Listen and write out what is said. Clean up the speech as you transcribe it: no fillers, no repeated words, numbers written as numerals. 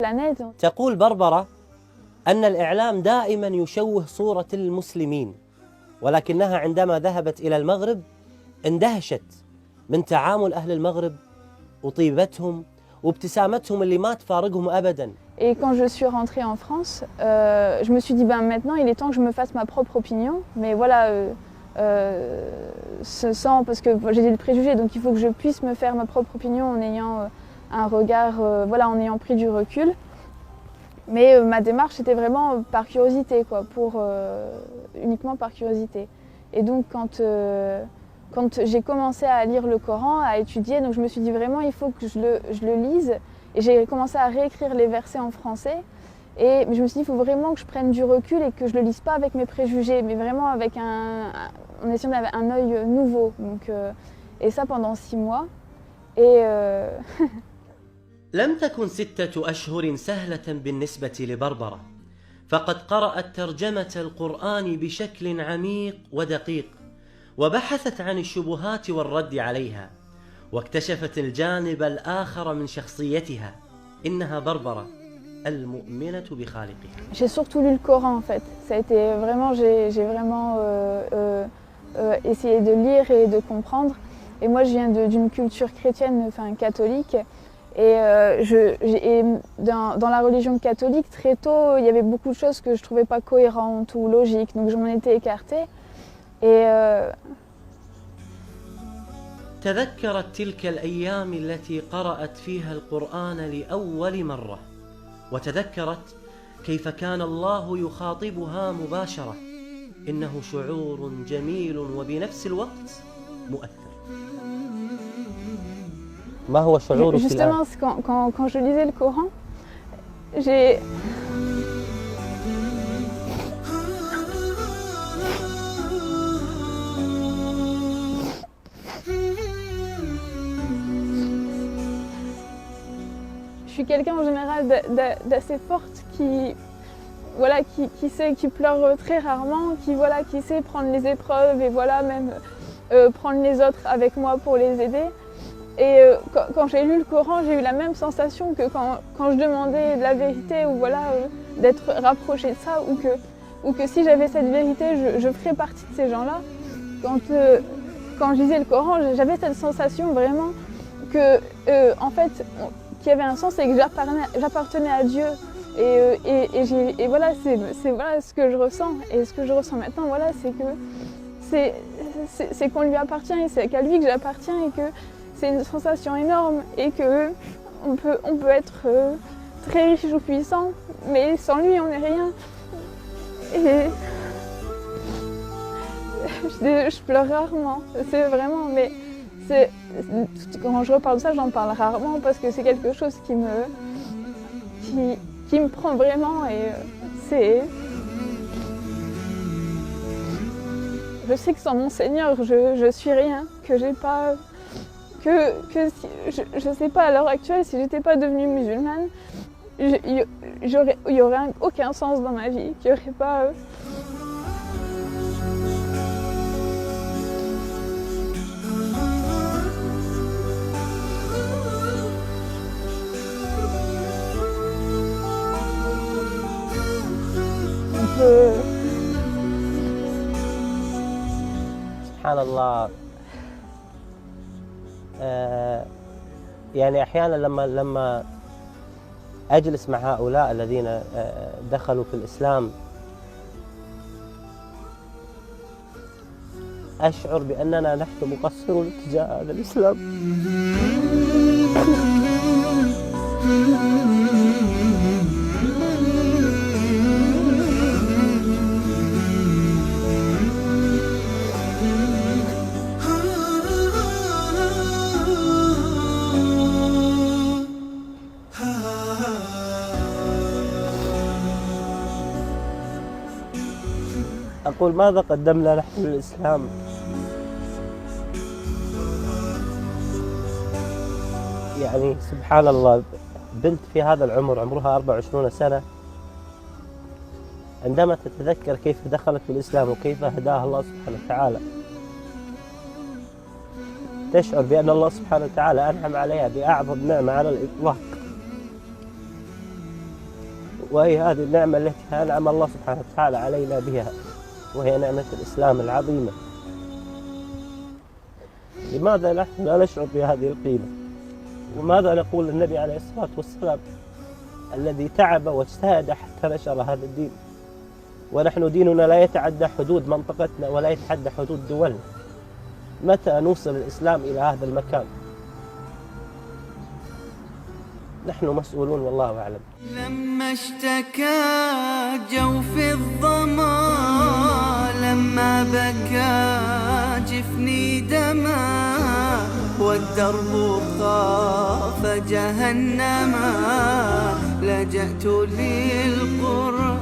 planète. تقول بربرة أن الإعلام دائما يشوه صورة المسلمين، ولكنها عندما ذهبت إلى المغرب اندهشت من تعامل أهل المغرب وطيبتهم وابتسامتهم اللي ما تفارقهم أبدا. Et quand je suis rentrée en France, je me suis dit maintenant il est temps que je me fasse ma propre opinion, mais voilà, sans, parce que j'ai des préjugés, donc il faut que je puisse me faire ma propre opinion en ayant un regard, voilà, en ayant pris du recul. Mais ma démarche était vraiment par curiosité, quoi, uniquement par curiosité. Et donc quand j'ai commencé à lire le Coran, à étudier, donc je me suis dit vraiment il faut que je le lise. Et j'ai commencé à réécrire les versets en français. Et je me suis dit il faut vraiment que je prenne du recul et que je ne le lise pas avec mes préjugés, mais vraiment avec en essayant d'avoir un œil nouveau. Donc, et ça pendant 6 mois. Et لم تكن 6 أشهر سهلة بالنسبة لبربرة، فقد قرأت ترجمة القرآن بشكل عميق ودقيق، وبحثت عن الشبهات والرد عليها، واكتشفت الجانب الآخر من شخصيتها. إنها بربرة المؤمنة بخالقها. J'ai surtout lu le Coran en fait. Ça a été vraiment, j'ai vraiment essayé de lire et de comprendre. Et moi je viens d'une culture chrétienne, enfin catholique. Et, dans la religion catholique, très tôt, il y avait beaucoup de choses que je ne trouvais pas cohérentes ou logiques, donc je m'en étais écartée. Et تذكرت تلك الأيام التي قرأت فيها القرآن لأول مرة، وتذكرت كيف كان الله يخاطبها مباشرة. إنه شعور جميل وبنفس الوقت مؤثر. ما هو شعورك الآن؟ Justement, quand je lisais le Coran, je suis quelqu'un en général d'assez forte qui pleure très rarement, qui sait prendre les épreuves et voilà, même prendre les autres avec moi pour les aider. Et quand j'ai lu le Coran, j'ai eu la même sensation que quand je demandais de la vérité ou voilà, d'être rapprochée de ça, ou que si j'avais cette vérité, je ferais partie de ces gens-là. Quand je lisais le Coran, j'avais cette sensation vraiment que, en fait, qu'il y avait un sens et que j'appartenais à Dieu. Et voilà, c'est voilà ce que je ressens. Et ce que je ressens maintenant, voilà, c'est que c'est qu'on lui appartient et c'est qu'à lui que j'appartiens et que c'est une sensation énorme et qu'on peut être très riche ou puissant, mais sans lui on n'est rien. Et je pleure rarement, c'est vraiment, mais quand je reparle de ça, j'en parle rarement parce que c'est quelque chose qui me prend vraiment et je sais que sans mon Seigneur, je suis rien, que j'ai pas... je ne sais pas à l'heure actuelle, si j'étais pas devenue musulmane, il y aurait aucun sens dans ma vie, qu'il y aurait pas... سبحان الله. يعني أحيانا لما أجلس مع هؤلاء الذين دخلوا في الإسلام أشعر بأننا نحن مقصرون تجاه هذا الإسلام. أقول ماذا قدمنا نحن للإسلام؟ يعني سبحان الله، بنت في هذا العمر عمرها 24 سنة عندما تتذكر كيف دخلت في الإسلام وكيف هداها الله سبحانه وتعالى تشعر بأن الله سبحانه وتعالى أنعم عليها بأعظم نعمة على الإطلاق. وهي هذه النعمة التي أنعم الله سبحانه وتعالى علينا بها، وهي نعمة الإسلام العظيمة. لماذا نحن لا نشعر بهذه القيمة؟ وماذا نقول للنبي عليه الصلاة والسلام الذي تعب واجتهد حتى نشر هذا الدين، ونحن ديننا لا يتعدى حدود منطقتنا ولا يتعدى حدود دولنا. متى نوصل الإسلام إلى هذا المكان؟ نحن مسؤولون والله أعلم. لما اشتكى جوف الظما، لما بكى جفني دما، والدرب خاف جهنما، لجأت للقرآن.